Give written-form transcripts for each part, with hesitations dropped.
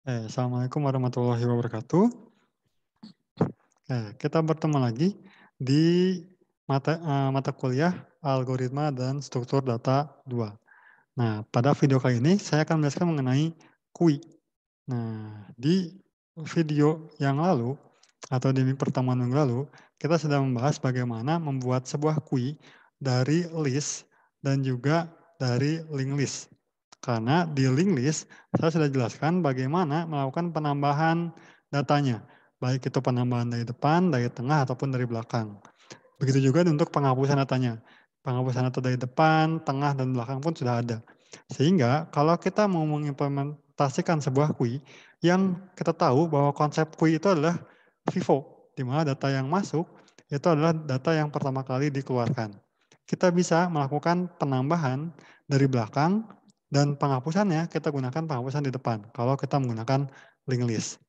Assalamualaikum warahmatullahi wabarakatuh. Kita bertemu lagi di mata kuliah Algoritma dan Struktur Data 2. Nah, pada video kali ini saya akan menjelaskan mengenai QUI. Nah, di video yang lalu atau di pertemuan minggu lalu, kita sudah membahas bagaimana membuat sebuah QUI dari list dan juga dari linked list. Karena di linked list, saya sudah jelaskan bagaimana melakukan penambahan datanya. Baik itu penambahan dari depan, dari tengah, ataupun dari belakang. Begitu juga untuk penghapusan datanya. Penghapusan data dari depan, tengah, dan belakang pun sudah ada. Sehingga kalau kita mau mengimplementasikan sebuah QUI, yang kita tahu bahwa konsep QUI itu adalah FIFO, di mana data yang masuk itu adalah data yang pertama kali dikeluarkan. Kita bisa melakukan penambahan dari belakang, dan penghapusannya kita gunakan penghapusan di depan, kalau kita menggunakan linked list.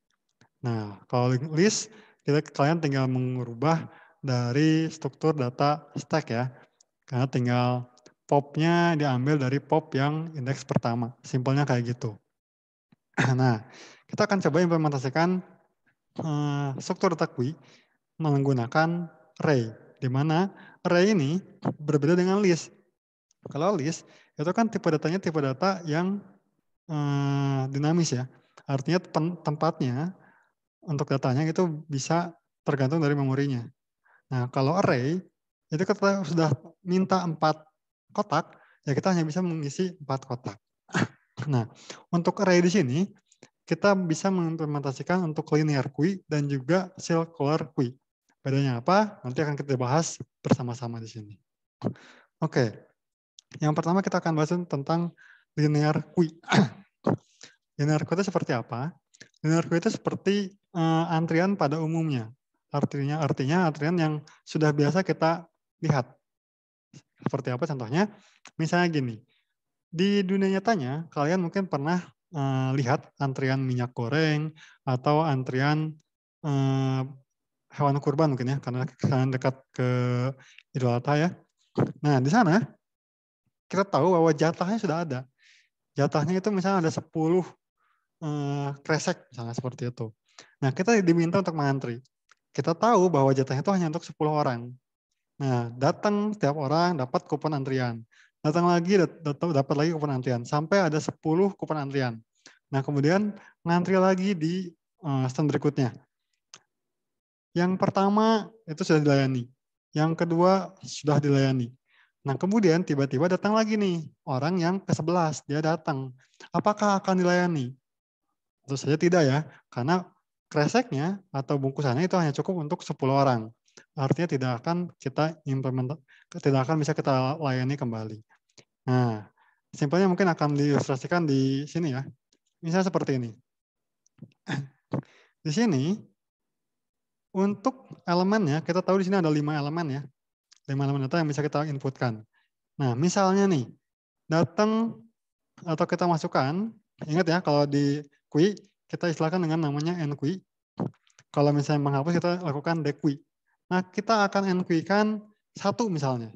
Nah, kalau linked list, kalian tinggal mengubah dari struktur data stack ya. Karena tinggal popnya diambil dari pop yang indeks pertama. Simpelnya kayak gitu. Nah, kita akan coba implementasikan struktur data QUI menggunakan array. Di mana array ini berbeda dengan list. Kalau list, itu kan tipe datanya tipe data yang dinamis ya. Artinya tempatnya untuk datanya itu bisa tergantung dari memorinya. Nah, kalau array, itu kita sudah minta 4 kotak, ya kita hanya bisa mengisi 4 kotak. Nah, untuk array di sini, kita bisa mengimplementasikan untuk linear QUI dan juga circular QUI. Bedanya apa? Nanti akan kita bahas bersama-sama di sini. Oke, yang pertama kita akan bahas tentang linear QUI. Linear QUI itu seperti apa? Linear QUI itu seperti antrian pada umumnya. Artinya antrian yang sudah biasa kita lihat. Seperti apa contohnya? Misalnya gini, di dunia nyatanya kalian mungkin pernah lihat antrian minyak goreng atau antrian hewan kurban mungkin ya, karena kalian dekat ke Idul Adha ya. Nah, di sana kita tahu bahwa jatahnya sudah ada. Jatahnya itu misalnya ada 10 kresek misalnya seperti itu. Nah, kita diminta untuk mengantri. Kita tahu bahwa jatahnya itu hanya untuk 10 orang. Nah, datang setiap orang dapat kupon antrian. Datang lagi dapat lagi kupon antrian sampai ada 10 kupon antrian. Nah, kemudian ngantri lagi di stand berikutnya. Yang pertama itu sudah dilayani. Yang kedua sudah dilayani. Nah, kemudian tiba-tiba datang lagi nih orang yang ke-11, dia datang. Apakah akan dilayani? Tentu saja tidak ya, karena kreseknya atau bungkusannya itu hanya cukup untuk 10 orang. Artinya tidak akan bisa kita layani kembali. Nah, simpelnya mungkin akan diilustrasikan di sini ya. Misalnya seperti ini. Di sini untuk elemennya kita tahu di sini ada 5 elemen ya. 5 elemen data yang bisa kita inputkan. Nah, misalnya nih datang atau kita masukkan, ingat ya kalau di QUI kita istilahkan dengan namanya NQUI. Kalau misalnya menghapus kita lakukan dequi. Nah, kita akan enquy-kan 1 misalnya.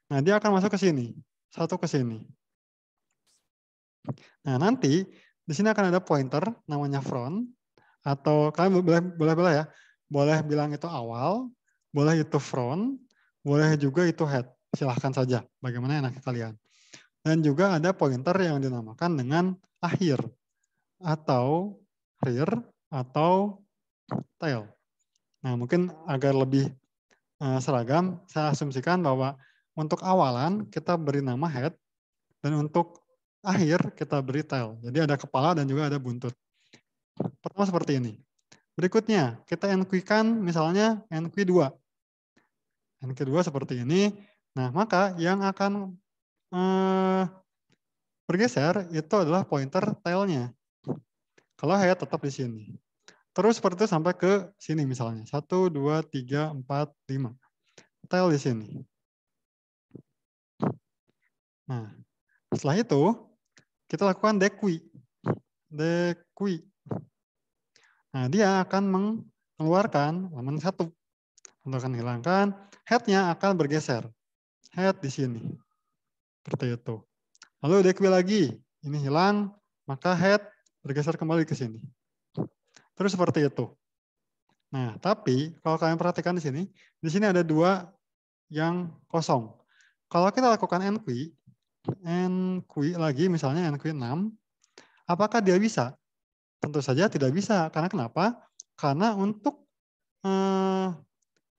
Nah, dia akan masuk ke sini. 1 ke sini. Nah, nanti di sini akan ada pointer namanya front, atau kalian boleh ya. Boleh bilang itu awal, boleh itu front, boleh juga itu head. Silahkan saja, bagaimana enaknya kalian. Dan juga ada pointer yang dinamakan dengan akhir, atau rear, atau tail. Nah, mungkin agar lebih seragam, saya asumsikan bahwa untuk awalan kita beri nama head, dan untuk akhir kita beri tail. Jadi ada kepala dan juga ada buntut. Pertama seperti ini. Berikutnya, kita enquy-kan misalnya enquy 2. Enquy 2 seperti ini. Nah, maka yang akan bergeser itu adalah pointer tailnya. Kalau head tetap di sini. Terus seperti itu sampai ke sini misalnya. 1, 2, 3, 4, 5. Tail di sini. Nah, setelah itu kita lakukan dequi. Dequi. Nah, dia akan mengeluarkan elemen 1. Untuk akan hilangkan, head-nya akan bergeser. Head di sini. Seperti itu. Lalu dequi lagi. Ini hilang, maka head bergeser kembali ke sini. Terus seperti itu. Nah, tapi kalau kalian perhatikan di sini ada 2 yang kosong. Kalau kita lakukan NQ lagi, misalnya NQ 6, apakah dia bisa? Tentu saja tidak bisa. Karena kenapa? Karena untuk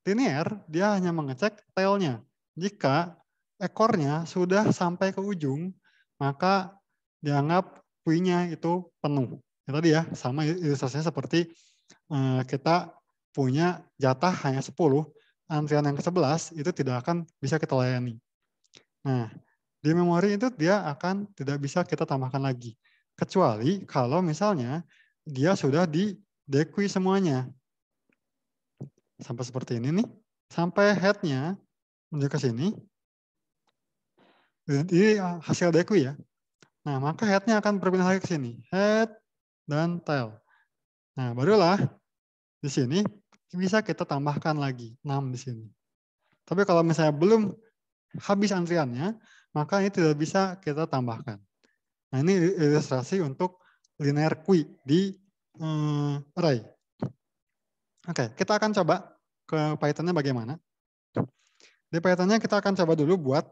linear, dia hanya mengecek tailnya. Jika ekornya sudah sampai ke ujung, maka dianggap Q-nya itu penuh. Ya, tadi ya, sama ilustrasinya seperti kita punya jatah hanya 10, antrian yang ke-11 itu tidak akan bisa kita layani. Nah, di memori itu dia akan tidak bisa kita tambahkan lagi. Kecuali kalau misalnya dia sudah di dequi semuanya. Sampai seperti ini nih. Sampai head-nya menuju ke sini. Ini hasil dequi ya. Nah, maka head-nya akan berpindah lagi ke sini. Head dan tail. Nah, barulah di sini bisa kita tambahkan lagi 6 di sini. Tapi kalau misalnya belum habis antriannya, maka ini tidak bisa kita tambahkan. Nah, ini ilustrasi untuk linear Q di array. Oke, kita akan coba ke Python-nya bagaimana. Di Python-nya kita akan coba dulu buat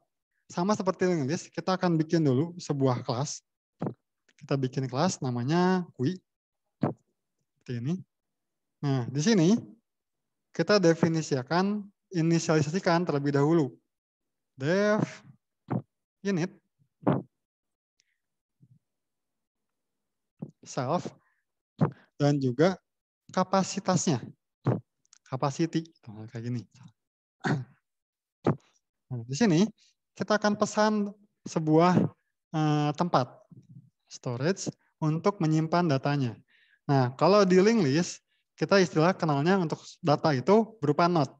sama seperti list, kita akan bikin dulu sebuah kelas. Kita bikin kelas namanya Q. Seperti ini. Nah, di sini kita inisialisasikan terlebih dahulu. Def init self dan juga kapasitasnya. Capacity, kayak gini. Nah, di sini kita akan pesan sebuah tempat storage untuk menyimpan datanya. Nah, kalau di linked list, kita istilah kenalnya untuk data itu berupa node.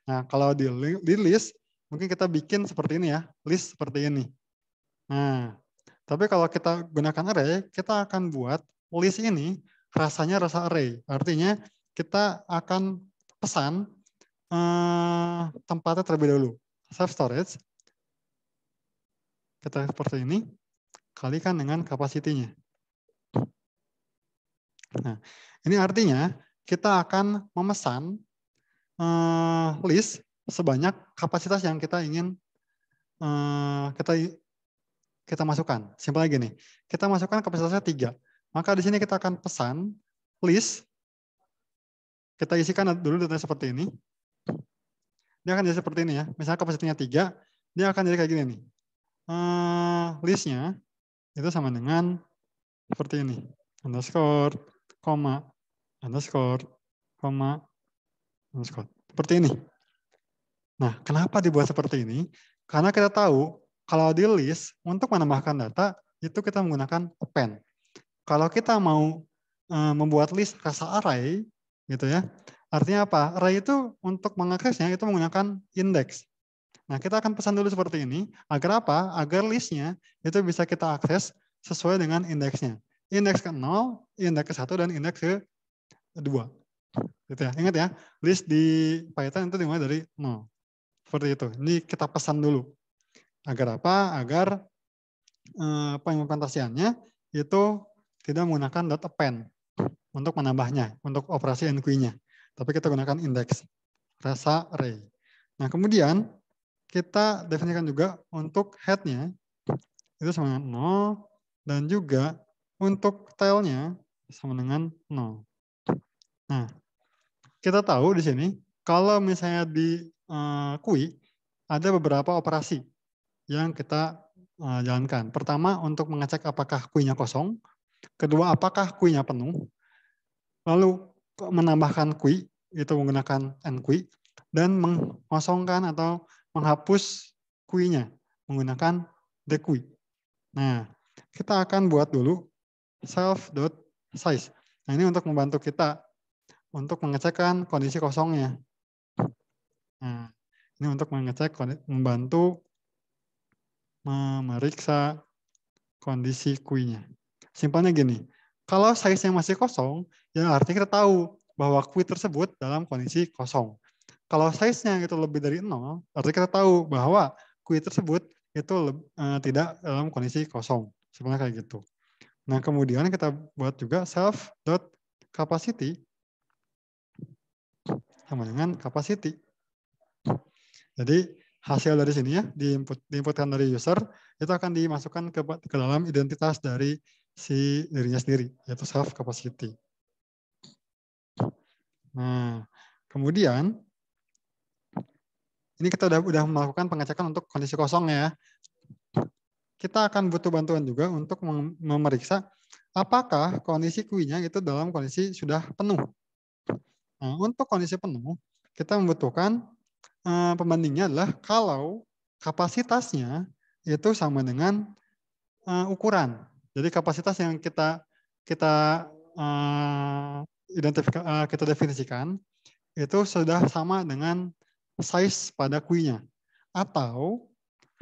Nah, kalau di list, mungkin kita bikin seperti ini ya, list seperti ini. Nah, tapi kalau kita gunakan array, kita akan buat list ini rasanya rasa array. Artinya kita akan pesan tempatnya terlebih dahulu. Self storage. Kita seperti ini, kalikan dengan kapasitinya. Nah, ini artinya kita akan memesan list sebanyak kapasitas yang kita ingin kita masukkan. Simpel lagi nih, kita masukkan kapasitasnya 3. Maka di sini kita akan pesan list, kita isikan dulu datanya seperti ini. Dia akan jadi seperti ini ya. Misalnya kapasitasnya 3, dia akan jadi kayak gini nih. Listnya itu sama dengan seperti ini. Underscore, koma, underscore, koma, underscore. Seperti ini. Nah, kenapa dibuat seperti ini? Karena kita tahu kalau di list untuk menambahkan data itu kita menggunakan append. Kalau kita mau membuat list rasa array gitu ya. Artinya apa? Array itu untuk mengaksesnya itu menggunakan index. Nah, kita akan pesan dulu seperti ini agar apa? Agar listnya itu bisa kita akses sesuai dengan indeksnya. Indeks ke-0, indeks ke-1 dan indeks ke-2. Gitu ya. Ingat ya, list di Python itu dimulai dari 0. Seperti itu. Ini kita pesan dulu. Agar apa? Agar pengimplementasiannya itu tidak menggunakan .append untuk menambahnya, untuk operasi NQ-nya. Tapi kita gunakan indeks rasa array. Nah, kemudian kita definisikan juga untuk head-nya itu sama dengan 0 dan juga untuk tail-nya sama dengan 0. Nah, kita tahu di sini kalau misalnya di Q ada beberapa operasi yang kita jalankan. Pertama, untuk mengecek apakah Q-nya kosong. Kedua, apakah Q-nya penuh. Lalu menambahkan Q, itu menggunakan NQ. Dan mengosongkan atau menghapus Q-nya menggunakan deq. Nah, kita akan buat dulu self.size. Nah, ini untuk membantu kita untuk mengecekkan kondisi kosongnya. Nah, ini untuk mengecek, membantu memeriksa kondisi Q-nya. Simpelnya gini, kalau size-nya masih kosong, ya artinya kita tahu bahwa Q tersebut dalam kondisi kosong. Kalau size-nya itu lebih dari 0, artinya kita tahu bahwa Q tersebut itu tidak dalam kondisi kosong. Simpelnya kayak gitu. Nah, kemudian kita buat juga self.capacity sama dengan capacity. Jadi hasil dari sini ya, diinputkan dari user, itu akan dimasukkan ke dalam identitas dari si dirinya sendiri, yaitu self capacity. Nah, kemudian ini kita udah melakukan pengecekan untuk kondisi kosong ya. Kita akan butuh bantuan juga untuk memeriksa apakah kondisi queue-nya itu dalam kondisi sudah penuh. Nah, untuk kondisi penuh, kita membutuhkan pembandingnya adalah kalau kapasitasnya itu sama dengan ukuran. Jadi kapasitas yang kita kita definisikan itu sudah sama dengan size pada queue-nya. Atau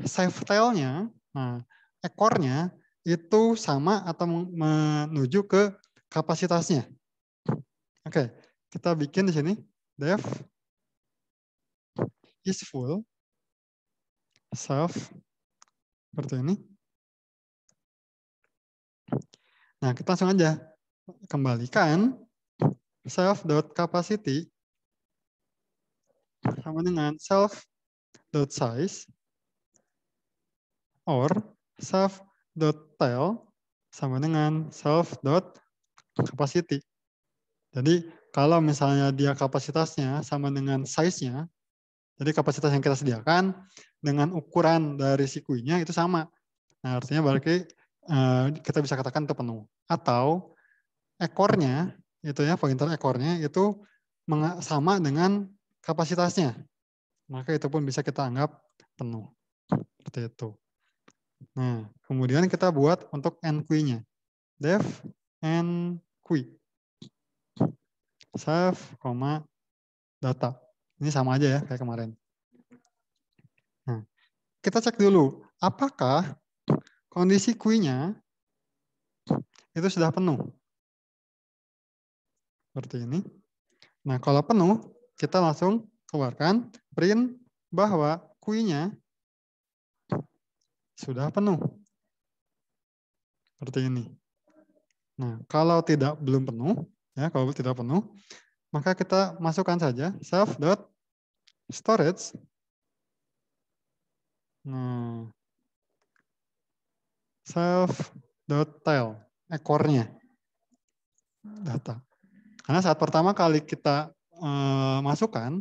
save tail-nya, nah, ekornya itu sama atau menuju ke kapasitasnya. Oke, kita bikin di sini def is full self seperti ini. Nah, kita langsung aja kembalikan self.capacity sama dengan self.size or self.tail sama dengan self.capacity. Jadi kalau misalnya dia kapasitasnya sama dengan size-nya, jadi kapasitas yang kita sediakan dengan ukuran dari si queue-nya itu sama. Nah, artinya berarti kita bisa katakan itu penuh. Atau ekornya, itu ya pointer ekornya itu sama dengan kapasitasnya. Maka itu pun bisa kita anggap penuh. Seperti itu. Nah, kemudian kita buat untuk enqueue-nya. Def enqueue. Save, data. Ini sama aja ya kayak kemarin. Nah, kita cek dulu apakah kondisi queue-nya itu sudah penuh. Seperti ini. Nah, kalau penuh, kita langsung keluarkan print bahwa queue-nya sudah penuh. Seperti ini. Nah, kalau belum penuh, ya kalau tidak penuh, maka kita masukkan saja self.storage. Nah, self.tail, ekornya data. Karena saat pertama kali kita masukkan,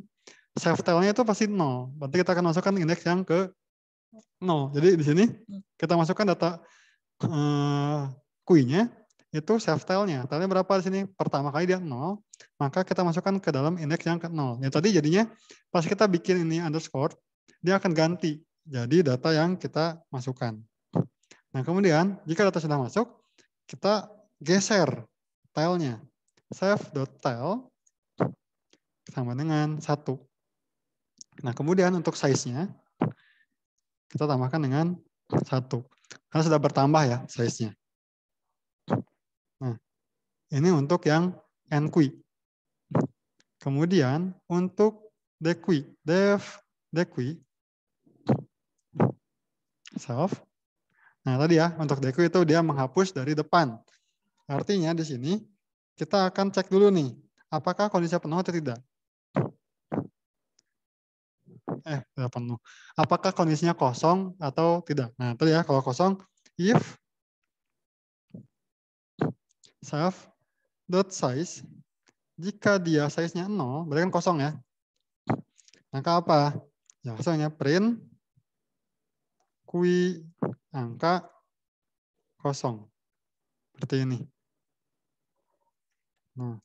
self tailnya itu pasti 0. Berarti kita akan masukkan indeks yang ke 0. Jadi di sini kita masukkan data queue-nya itu self tailnya. Tailnya berapa di sini? Pertama kali dia 0, maka kita masukkan ke dalam indeks yang ke 0. Ya tadi jadinya pas kita bikin ini underscore, dia akan ganti jadi data yang kita masukkan. Nah, kemudian jika data sudah masuk, kita geser tailnya. Self.tail sama dengan 1. Nah, kemudian untuk size-nya kita tambahkan dengan 1. Karena sudah bertambah ya size-nya. Nah, ini untuk yang enqueue. Kemudian untuk dequeue, dequeue self. Nah, tadi ya untuk dequeue itu dia menghapus dari depan. Artinya di sini kita akan cek dulu nih, apakah kondisi penuh atau tidak. Tidak penuh. Apakah kondisinya kosong atau tidak. Nah, tadi ya kalau kosong, if self.size, jika dia size-nya 0, berarti kan kosong ya. Maka apa? Ya, langsungnya print queue angka kosong. Seperti ini. Nah,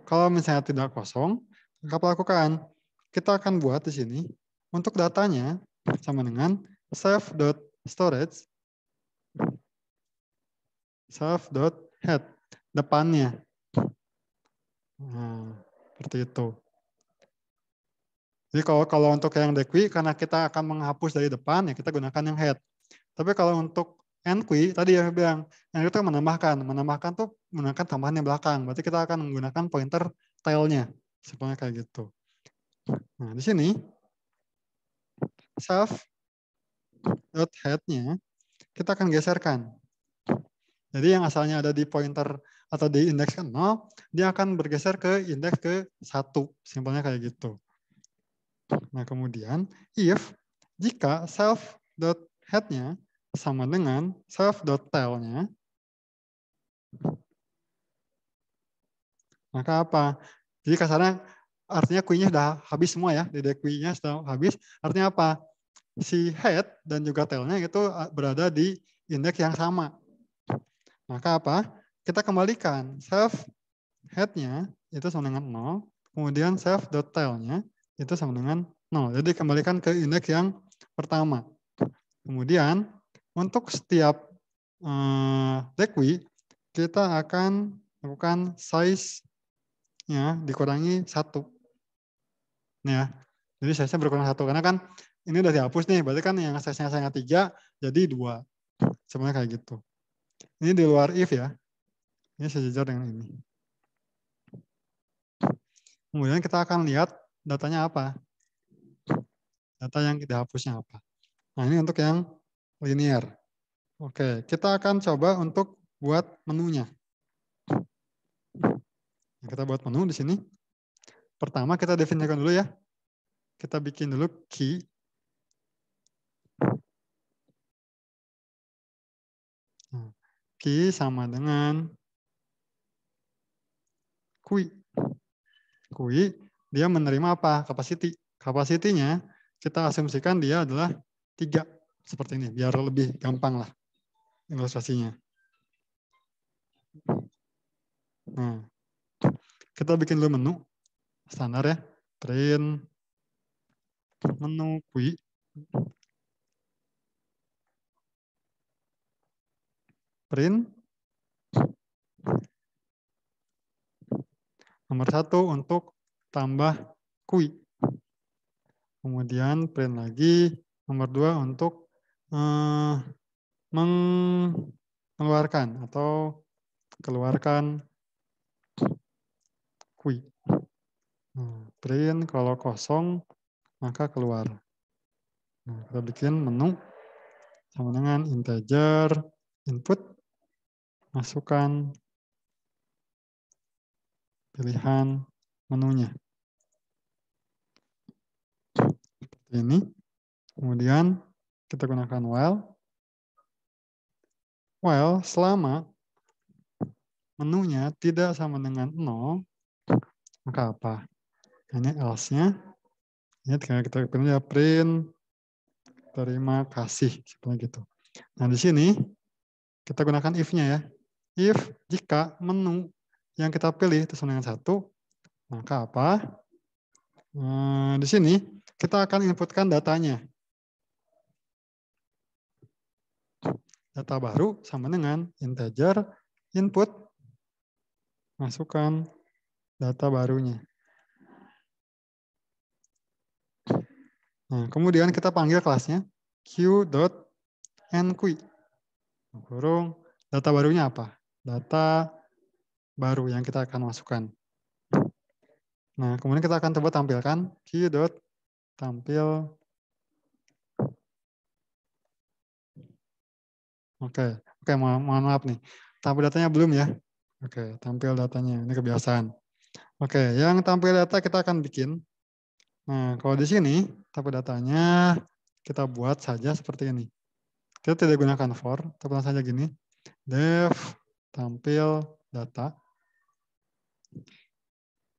kalau misalnya tidak kosong, maka apa lakukan? Kita akan buat di sini untuk datanya sama dengan self.storage self.head depannya. Nah, seperti itu. Jadi kalau untuk yang dequeue, karena kita akan menghapus dari depan, ya kita gunakan yang head. Tapi kalau untuk enqueue, tadi ya bilang, yang itu menambahkan tuh menggunakan tambahan yang belakang. Berarti kita akan menggunakan pointer tailnya, sebenarnya kayak gitu. Nah, di sini self.head-nya kita akan geserkan. Jadi yang asalnya ada di pointer atau di indeks ke 0, dia akan bergeser ke indeks ke 1. Simpelnya kayak gitu. Nah, kemudian if jika self.head-nya sama dengan self.tail-nya, maka apa? Jadi kasarnya artinya queue-nya sudah habis semua ya. Di queue-nya sudah habis. Artinya apa? Si head dan juga tail-nya itu berada di indeks yang sama. Maka apa? Kita kembalikan self head-nya itu sama dengan 0, kemudian self.tail-nya itu sama dengan 0. Jadi kembalikan ke indeks yang pertama. Kemudian untuk setiap requi kita akan lakukan size-nya dikurangi 1. Ya. Jadi size-nya berkurang 1 karena kan ini udah dihapus nih, berarti kan yang size-nya sangat 3 jadi 2. Sebenarnya kayak gitu. Ini di luar if ya. Ini sejajar dengan ini. Kemudian kita akan lihat datanya apa. Data yang dihapusnya apa. Nah, ini untuk yang linear. Oke, kita akan coba untuk buat menunya. Kita buat menu di sini. Pertama kita definisikan dulu ya. Kita bikin dulu key. Nah, key sama dengan kui. Kui, dia menerima apa? Capacity. Capacity-nya kita asumsikan dia adalah 3. Seperti ini, biar lebih gampang lah ilustrasinya. Nah, kita bikin dulu menu. Standar ya. Print menu kui. Print nomor 1 untuk tambah kui. Kemudian print lagi nomor 2 untuk mengeluarkan atau keluarkan kui. Nah, print kalau kosong maka keluar. Nah, kita bikin menu sama dengan integer input, masukkan pilihan menunya. Seperti ini. Kemudian kita gunakan while selama menunya tidak sama dengan 0, maka apa? Ini else-nya. Ini kita pilih ya print terima kasih seperti gitu. Nah, di sini kita gunakan if-nya ya. If jika menu yang kita pilih itu sama dengan 1, maka apa? Di sini kita akan inputkan datanya. Data baru sama dengan integer input, masukkan data barunya. Nah, kemudian kita panggil kelasnya q.enqueue. Kurung data barunya apa? Data baru yang kita akan masukkan. Nah, kemudian kita akan coba tampilkan q.tampil. Oke, mohon maaf nih. Tampil datanya belum ya? Oke, tampil datanya. Ini kebiasaan. Oke, yang tampil data kita akan bikin. Nah, kalau di sini tampil datanya kita buat saja seperti ini. Kita tidak gunakan for, tapi langsung saja gini. Def tampil data.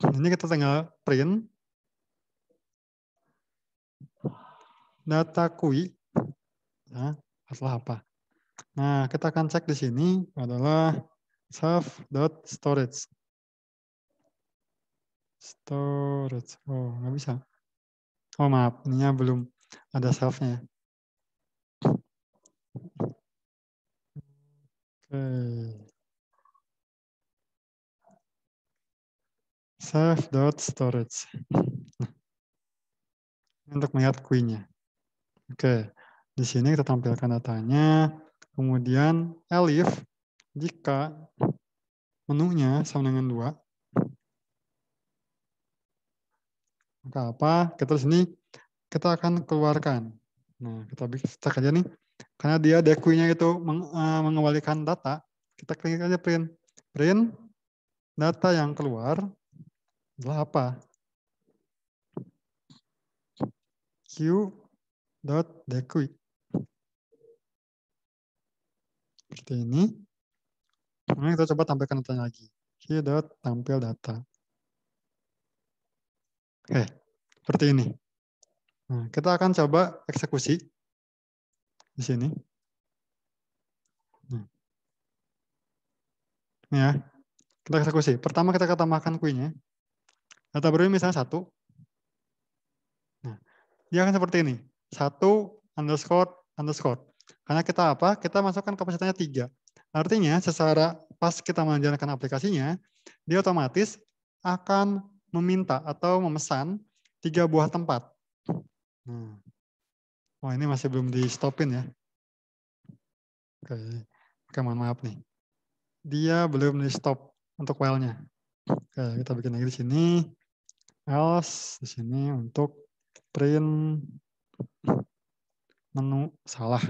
Ini kita tinggal print data kui. Nah, setelah apa? Nah, kita akan cek di sini adalah self.storage. Storage. Oh, nggak bisa. Oh, maaf. Ininya belum ada self-nya. Oke. Self.storage. Untuk melihat kui-nya. Oke. Di sini kita tampilkan datanya. Kemudian elif jika menunya sama dengan 2. Maka apa? Kita di sini kita akan keluarkan. Nah, kita cek aja nih. Karena dia dequeuing-nya itu mengembalikan data, Kita klik aja print. Print data yang keluar adalah apa? Q.dequi. Seperti ini. Kemudian kita coba tampilkan datanya lagi. Q.tampil data. Oke, seperti ini. Nah, kita akan coba eksekusi di sini. Nah, ini ya, kita eksekusi. Pertama kita tambahkan Q-nya. Data baru misalnya 1. Nah, dia akan seperti ini. 1___. Karena kita apa? Kita masukkan kapasitasnya 3. Artinya secara pas kita menjalankan aplikasinya, dia otomatis akan meminta atau memesan 3 buah tempat. Nah, oh ini masih belum di stopin ya. Oke, mohon maaf nih. Dia belum di stop untuk while-nya. Oke, kita bikin lagi di sini. Else di sini untuk print menu salah.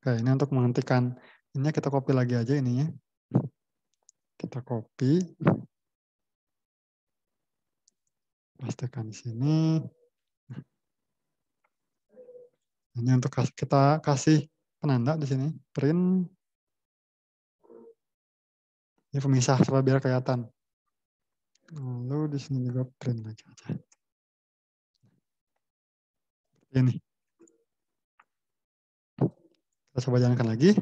Oke, ini untuk menghentikan. Ini kita copy lagi aja ininya. Kita copy. Pastikan di sini. Ini untuk kita kasih penanda di sini. Print. Ini pemisah supaya biar kelihatan. Lalu di sini juga print lagi aja. Ini. Kita coba jalankan lagi.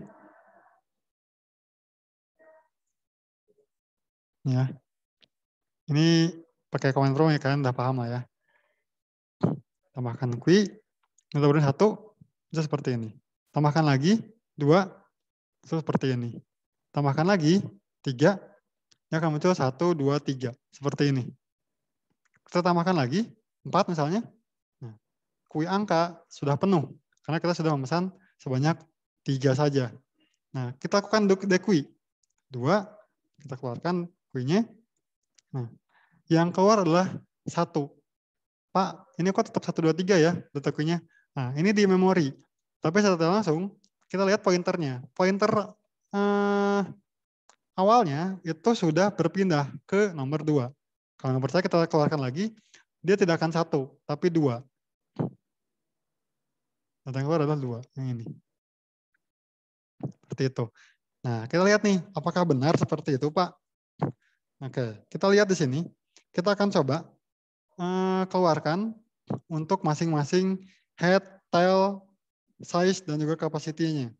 Ya. Ini pakai command prompt ya, kalian udah paham lah ya. Tambahkan Q, kemudian 1, itu seperti ini. Tambahkan lagi 2, itu seperti ini. Tambahkan lagi 3, ya akan muncul 1, 2, 3, seperti ini. Kita tambahkan lagi 4 misalnya. Nah, Q angka sudah penuh karena kita sudah memesan sebanyak 3 saja. Nah, kita lakukan dequi 2, kita keluarkan Q-nya. Nah, yang keluar adalah 1. Pak, ini kok tetap 1, 2, 3 ya data Q-nya. Nah, ini di memori. Tapi setelah langsung, kita lihat pointernya. Pointer awalnya itu sudah berpindah ke nomor 2. Kalau nomor saya kita keluarkan lagi, dia tidak akan 1, tapi 2. Data yang keluar adalah 2, yang ini. Seperti itu. Nah, kita lihat nih, apakah benar seperti itu, Pak? Oke, kita lihat di sini. Kita akan coba keluarkan untuk masing-masing head, tail, size, dan juga capacity-nya.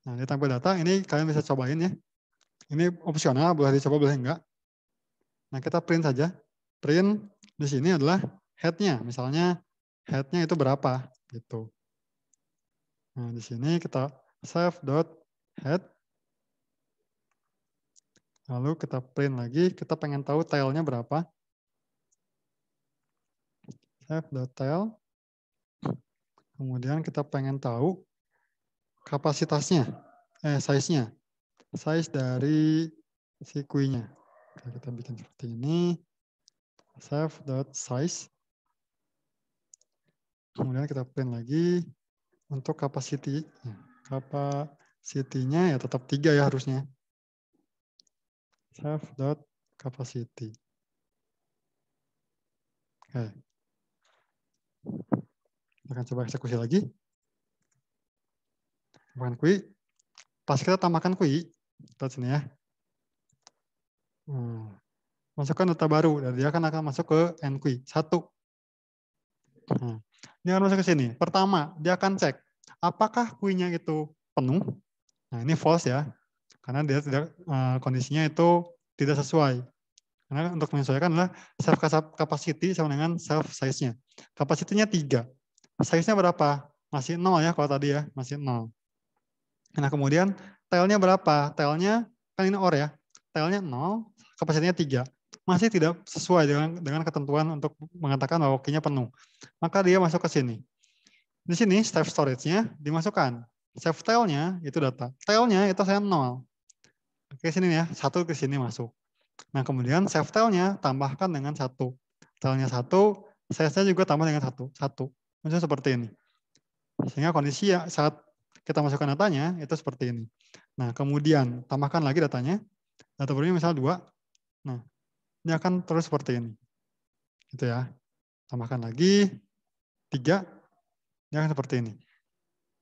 Nah, di tampil data, ini kalian bisa cobain ya. Ini opsional, boleh dicoba, boleh enggak. Nah, kita print saja. Print di sini adalah head-nya. Misalnya head-nya itu berapa gitu. Nah, di sini kita save.head. Lalu kita print lagi, kita pengen tahu tail-nya berapa. Save.tail. Kemudian kita pengen tahu kapasitasnya, size-nya. Size dari si Q-nya. Kita bikin seperti ini. Save.size. Kemudian kita print lagi untuk capacity. Capacity-nya ya tetap 3 ya harusnya. Save.capacity. Oke. Kita akan coba eksekusi lagi. Tambahkan Q. Pas kita tambahkan Q, lihat sini ya. Masukkan data baru, dan dia akan masuk ke NQ 1. Nah, dia akan masuk ke sini. Pertama, dia akan cek apakah Q-nya itu penuh. Nah, ini false ya, karena dia tidak kondisinya itu tidak sesuai. Karena untuk menyesuaikan adalah self capacity sama dengan self size-nya. Kapasitinya 3. Size-nya berapa? Masih 0 ya kalau tadi ya, masih 0. Nah, kemudian tail-nya berapa? Tail-nya kan ini OR ya. Tail-nya 0, kapasitinya 3. Masih tidak sesuai dengan ketentuan untuk mengatakan bahwa key-nya penuh. Maka dia masuk ke sini. Di sini step storage-nya dimasukkan. Save tail-nya itu data. Tail-nya itu saya 0. Oke, sini ya, 1 ke sini masuk. Nah, kemudian save tail-nya tambahkan dengan 1. Tail-nya 1, size-nya juga tambah dengan 1. Maksudnya seperti ini. Sehingga kondisi ya saat kita masukkan datanya, itu seperti ini. Nah, kemudian tambahkan lagi datanya. Data barunya misalnya 2. Nah, ini akan terus seperti ini. Gitu ya. Tambahkan lagi 3, ini akan seperti ini.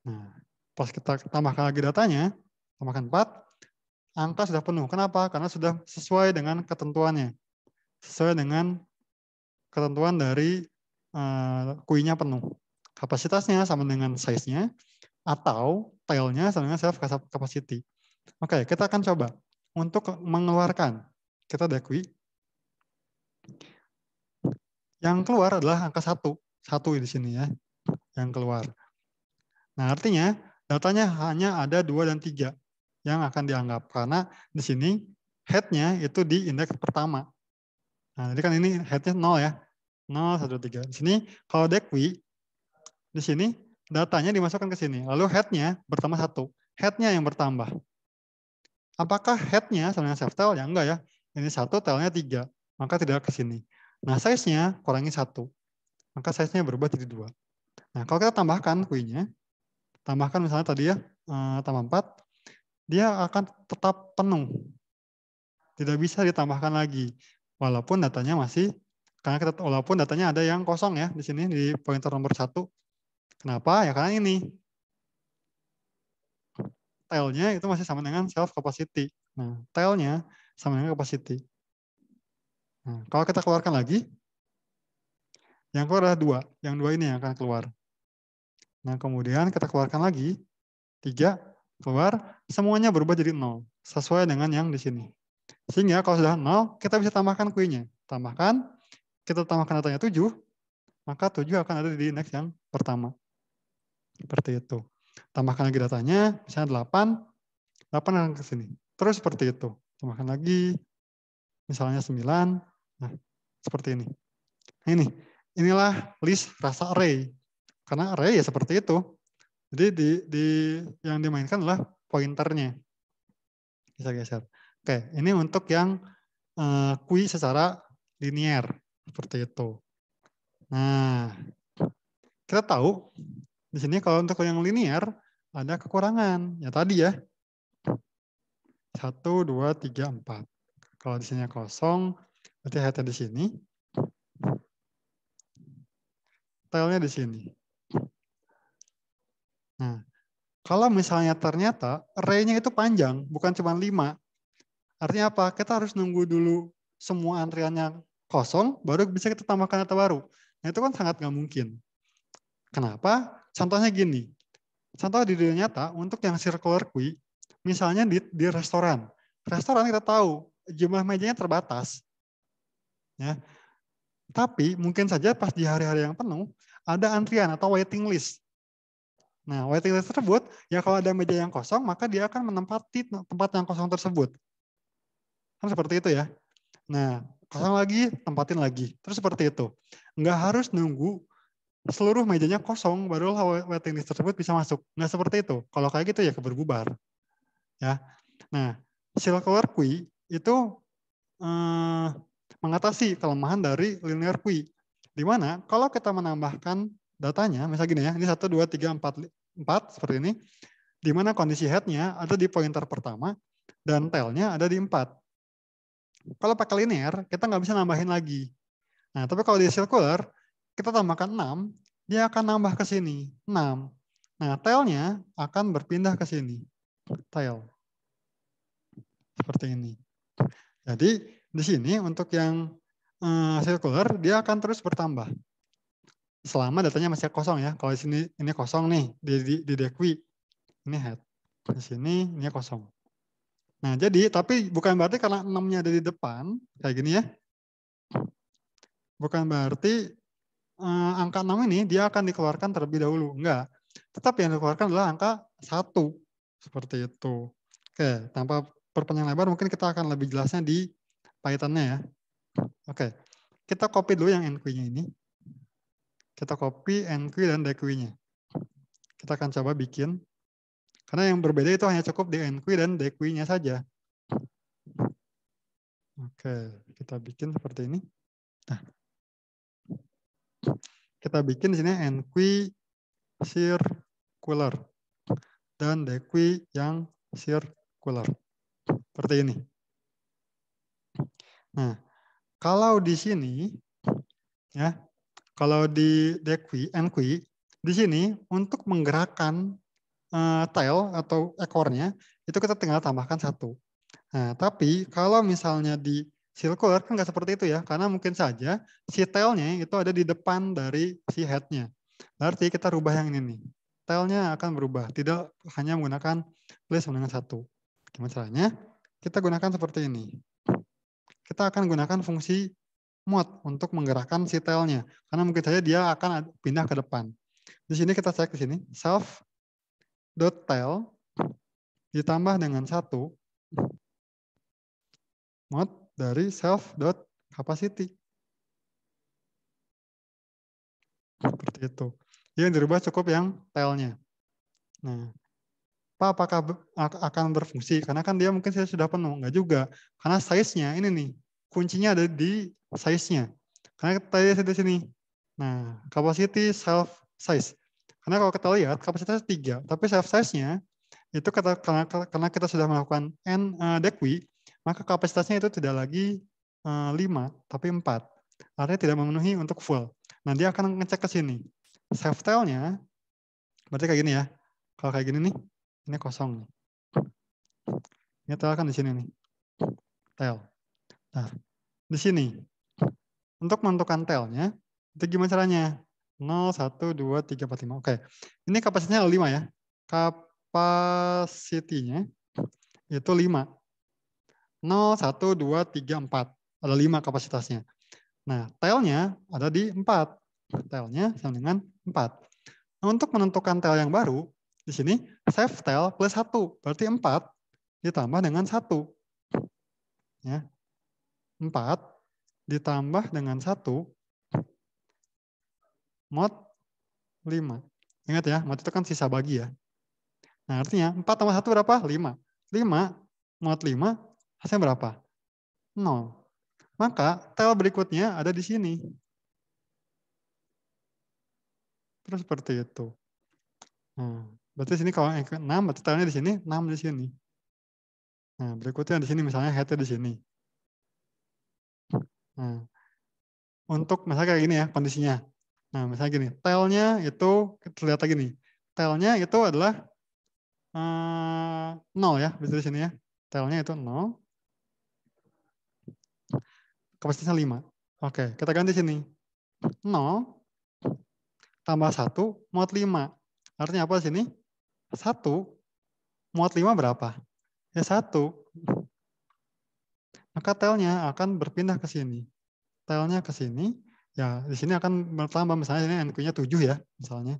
Nah, pas kita tambahkan lagi datanya, tambahkan 4, angka sudah penuh. Kenapa? Karena sudah sesuai dengan ketentuannya. Sesuai dengan ketentuan dari kui-nya penuh. Kapasitasnya sama dengan size-nya, atau tail-nya sama dengan self capacity. Oke, kita akan coba untuk mengeluarkan. Kita ada kui. Yang keluar adalah angka 1. 1 di sini ya, yang keluar. Nah, artinya datanya hanya ada 2 dan 3 yang akan dianggap. Karena di sini head-nya itu di indeks pertama. Nah, jadi kan ini head-nya 0 ya. 0, 1, 3. Di sini kalau dekwi, di sini datanya dimasukkan ke sini. Lalu head-nya bertambah 1. Head-nya yang bertambah. Apakah head-nya sama dengan self tail? Ya enggak ya. Ini 1, tail-nya 3. Maka tidak ke sini. Nah, size-nya kurangi 1. Maka size-nya berubah jadi 2. Nah, kalau kita tambahkan kui-nya, tambahkan misalnya tadi ya, tambah 4, dia akan tetap penuh. Tidak bisa ditambahkan lagi. Walaupun datanya masih, walaupun datanya ada yang kosong ya di sini di pointer nomor 1. Kenapa? Ya karena ini. Tail-nya itu masih sama dengan self capacity. Nah, tail-nya sama dengan capacity. Nah, kalau kita keluarkan lagi, yang keluar adalah 2. Yang 2 ini yang akan keluar. Nah, kemudian kita keluarkan lagi, 3 keluar, semuanya berubah jadi 0. Sesuai dengan yang di sini. Sehingga kalau sudah 0, kita bisa tambahkan kui-nya. Tambahkan, kita tambahkan datanya 7, maka 7 akan ada di indeks yang pertama. Seperti itu. Tambahkan lagi datanya, misalnya 8, 8 akan ke sini. Terus seperti itu. Tambahkan lagi, misalnya 9, nah seperti ini. Nah, inilah list rasa array. Karena array ya seperti itu. Jadi yang dimainkan adalah pointernya. Bisa geser. Oke, ini untuk yang kui secara linear. Seperti itu. Nah, kita tahu di sini kalau untuk yang linear ada kekurangan. Ya tadi ya. 1, 2, 3, 4. Kalau di sini kosong, berarti head-nya di sini. Tail-nya di sini. Nah, kalau misalnya ternyata array-nya itu panjang, bukan cuma 5. Artinya apa? Kita harus nunggu dulu semua antriannya kosong, baru bisa kita tambahkan data baru. Nah, itu kan sangat nggak mungkin. Kenapa? Contohnya gini. Contoh di dunia nyata, untuk yang circular queue, misalnya di restoran. Restoran kita tahu, jumlah mejanya terbatas. Ya. Tapi mungkin saja pas di hari-hari yang penuh, ada antrian atau waiting list. Nah, waiting list tersebut, ya kalau ada meja yang kosong, maka dia akan menempati tempat yang kosong tersebut. Kan seperti itu ya. Nah, kosong lagi, tempatin lagi. Terus seperti itu. Nggak harus nunggu seluruh mejanya kosong, barulah waiting list tersebut bisa masuk. Nggak seperti itu. Kalau kayak gitu ya keberbubar. Ya. Nah, circular queue itu mengatasi kelemahan dari linear queue. Di mana kalau kita menambahkan datanya, misalnya gini ya, ini 1, 2, 3, 4 seperti ini, di mana kondisi head-nya ada di pointer pertama, dan tail-nya ada di 4. Kalau pakai linear, kita nggak bisa nambahin lagi. Nah, tapi kalau di circular, kita tambahkan 6, dia akan nambah ke sini, 6. Nah, tail-nya akan berpindah ke sini, tail. Seperti ini. Jadi, di sini untuk yang circular, dia akan terus bertambah. Selama datanya masih kosong ya. Kalau di sini ini kosong nih, di dekwi, ini head. Di sini ini kosong. Nah, jadi tapi bukan berarti karena 6-nya ada di depan, kayak gini ya. Bukan berarti angka 6 ini dia akan dikeluarkan terlebih dahulu. Enggak. Tetap yang dikeluarkan adalah angka 1. Seperti itu. Oke, tanpa perpanjang lebar mungkin kita akan lebih jelasnya di Python-nya ya. Oke, kita copy dulu yang enquy-nya ini. Kita copy enquy dan dequy-nya. Kita akan coba bikin. Karena yang berbeda itu hanya cukup di enquy dan dequy-nya saja. Oke, kita bikin seperti ini. Nah, kita bikin di sini enquy circular. dan dequi yang circular. Seperti ini. Nah, kalau di sini, ya, kalau di dequi, enqui, di sini untuk menggerakkan tail atau ekornya, itu kita tinggal tambahkan 1. Nah, tapi kalau misalnya di circular kan nggak seperti itu ya, karena mungkin saja si tailnya itu ada di depan dari si headnya. Berarti kita rubah yang ini nih. Tailnya akan berubah, tidak hanya menggunakan plus dengan 1. Gimana caranya? Kita gunakan seperti ini. Kita akan gunakan fungsi mod untuk menggerakkan si tailnya, karena mungkin saja dia akan pindah ke depan. Di sini kita cek di sini, self.tail ditambah dengan 1 mod dari self.capacity. Seperti itu. Yang dirubah cukup yang tailnya. Nah, apakah akan berfungsi? Karena kan dia mungkin saya sudah penuh. Enggak juga. Karena size-nya ini nih. Kuncinya ada di size-nya. Karena tadi ada di sini. Nah, capacity self size. Karena kalau kita lihat kapasitasnya 3, tapi self size-nya itu karena kita sudah melakukan dequi, maka kapasitasnya itu tidak lagi 5, tapi 4. Artinya tidak memenuhi untuk full. Nah, dia akan ngecek ke sini. Self tail-nya, berarti kayak gini ya. Kalau kayak gini nih, ini kosong nih. Ini tail kan di sini nih. Tail. Nah, di sini. Untuk menentukan tail-nya, itu gimana caranya? 0, 1, 2, 3, 4, 5. Oke. Ini kapasitasnya 5 ya. Kapasitinya itu 5. 0, 1, 2, 3, 4. Ada 5 kapasitasnya. Nah, tail-nya ada di 4. Tail-nya sama dengan 4. Nah, untuk menentukan tail yang baru, di sini save tail plus 1. Berarti 4 ditambah dengan 1. Ya. 4 ditambah dengan 1 mod 5. Ingat ya, mod itu kan sisa bagi ya. Nah, artinya 4 tambah 1 berapa? 5. 5 mod 5 hasilnya berapa? 0. Maka tail berikutnya ada di sini. Terus seperti itu. Nah, berarti sini kalau yang ke-6, berarti tailnya di sini, 6 di sini. Nah, berikutnya di sini misalnya head-nya di sini. Nah, untuk misalnya kayak gini ya kondisinya. Nah, misalnya gini, tail-nya itu terlihat lagi nih. Tail-nya itu adalah 0 ya, bisa di sini ya. Tail-nya itu 0. Kapasitasnya 5. Oke, kita ganti sini. 0 tambah 1 mod 5. Artinya apa di sini? 1 mod 5 berapa? Ya 1. Maka tail-nya akan berpindah ke sini. Tail-nya ke sini. Ya, di sini akan bertambah. Misalnya ini NQ-nya 7 ya, misalnya.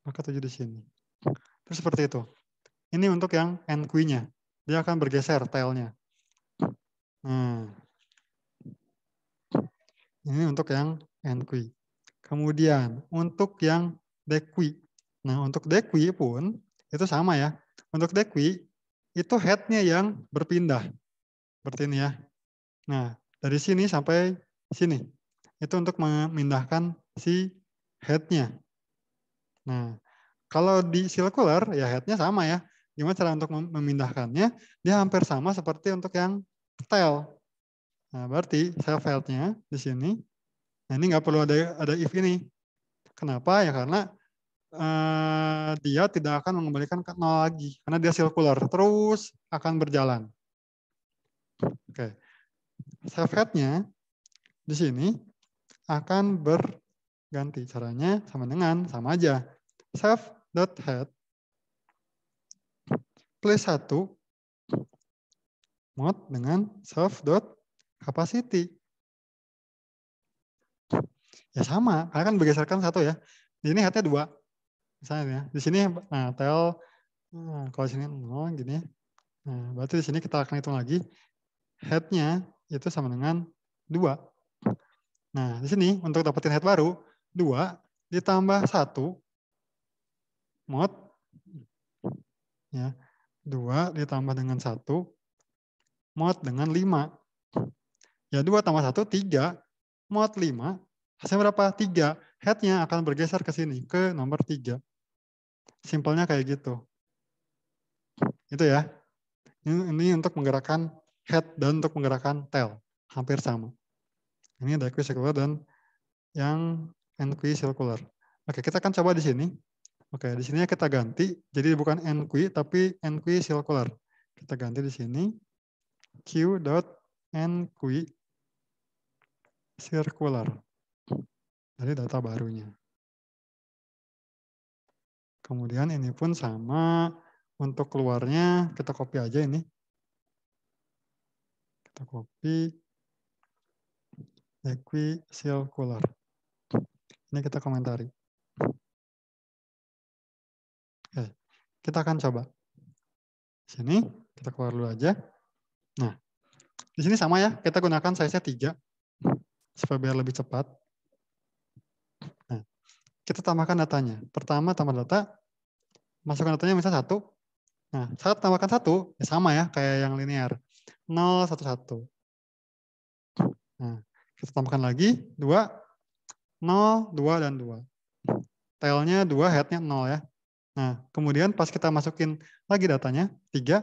Maka 7 di sini. Terus seperti itu. Ini untuk yang NQ-nya. Dia akan bergeser tail-nya. Nah, ini untuk yang NQ. Kemudian untuk yang dequi. Nah, untuk dequi pun itu sama ya. Untuk dequi itu head-nya yang berpindah. Seperti ini ya. Nah, dari sini sampai sini. Itu untuk memindahkan si head-nya. Nah, kalau di circular ya head-nya sama ya. Gimana cara untuk memindahkannya? Dia hampir sama seperti untuk yang tail. Nah, berarti self head-nya di sini. Nah, ini nggak perlu ada if ini. Kenapa? Ya karena dia tidak akan mengembalikan ke 0 lagi. Karena dia circular. Terus akan berjalan. Oke. Self head-nya di sini akan berganti. Caranya sama aja. Self.head plus 1 mod dengan self.capacity. Ya sama, karena kan bergeserkan 1 ya. Di sini headnya 2. Misalnya ya. Di sini nah tail kalau di sini 0 gini. Nah, berarti di sini kita akan hitung lagi. Headnya itu sama dengan 2. Nah, di sini untuk dapetin head baru, 2 ditambah 1 mod ya. 2 ditambah dengan 1 mod dengan 5. Ya 2 tambah 1, 3 mod 5. Hasilnya berapa? 3. Head-nya akan bergeser ke sini, ke nomor 3. Simpelnya kayak gitu. Itu ya. Ini untuk menggerakkan head dan untuk menggerakkan tail. Hampir sama. Ini ada equicircular dan yang enquicircular. Oke, kita akan coba di sini. Oke, di sini kita ganti. Jadi bukan enqui, tapi enquicircular. Kita ganti di sini. Q dot enquicircular. Dari data barunya. Kemudian ini pun sama. Untuk keluarnya, kita copy aja ini. Kita copy. Equicircular. Ini kita komentari. Oke, kita akan coba. Sini, kita keluar dulu aja. Nah, di sini sama ya, kita gunakan size-nya 3, supaya biar lebih cepat. Nah, kita tambahkan datanya. Pertama, tambah data, masukkan datanya misalnya 1. Nah, saat tambahkan 1, ya sama ya, kayak yang linear. 0, 1, 1. Nah, kita tambahkan lagi, 2, 0, 2, dan 2. Tail-nya 2, head-nya 0 ya. Nah, kemudian pas kita masukin lagi datanya, 3.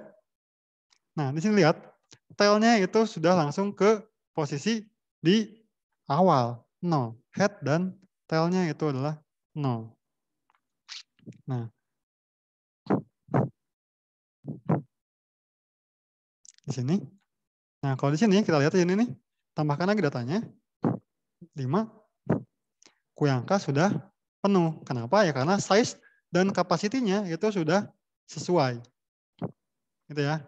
Nah, di sini lihat, tail-nya itu sudah langsung ke posisi di awal, 0. Head dan tail-nya itu adalah 0. Nah, di sini. Nah, kalau di sini kita lihat di sini nih, tambahkan lagi datanya. 5. Kuyangka sudah penuh. Kenapa? Ya karena size dan kapasitinya itu sudah sesuai. Gitu ya.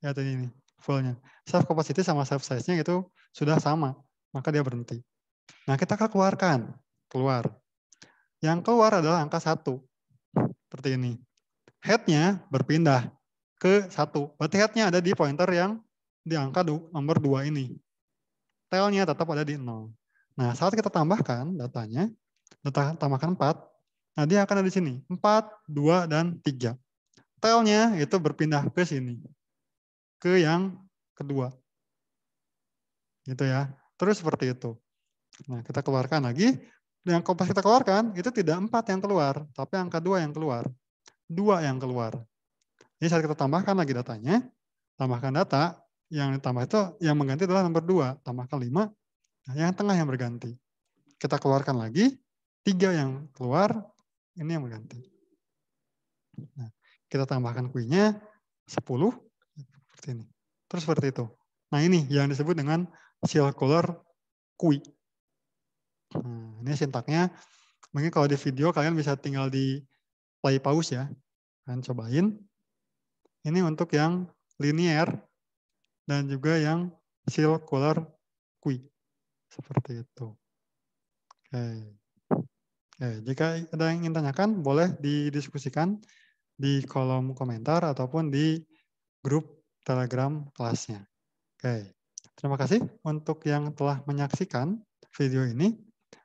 Ya tadi ini fullnya. Self capacity sama self size-nya itu sudah sama. Maka dia berhenti. Nah, kita keluarkan. Keluar. Yang keluar adalah angka 1. Seperti ini. Head-nya berpindah ke 1. Berarti head-nya ada di pointer yang di angka nomor 2 ini. Tail-nya tetap ada di 0. Nah, saat kita tambahkan datanya, tambahkan 4, nah dia akan ada di sini. 4, 2, dan 3. Tail-nya itu berpindah ke sini. Ke yang kedua. Gitu ya. Terus seperti itu. Nah, kita keluarkan lagi. Yang pas kita keluarkan, itu tidak 4 yang keluar, tapi angka 2 yang keluar. 2 yang keluar. Jadi saat kita tambahkan lagi datanya, tambahkan data, yang ditambah itu yang mengganti adalah nomor 2. Tambahkan 5, nah yang tengah yang berganti. Kita keluarkan lagi, 3 yang keluar, ini yang berganti. Nah, kita tambahkan Q-nya 10, seperti ini. Terus seperti itu. Nah ini yang disebut dengan circular Q. Nah, ini sintaknya, mungkin kalau di video kalian bisa tinggal di play pause ya. Kalian cobain. Ini untuk yang linear dan juga yang circular Q. Seperti itu. Oke. Oke, jika ada yang ingin tanyakan, boleh didiskusikan di kolom komentar ataupun di grup Telegram kelasnya. Oke, terima kasih untuk yang telah menyaksikan video ini.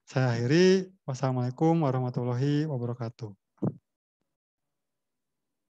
Saya akhiri. Wassalamualaikum warahmatullahi wabarakatuh.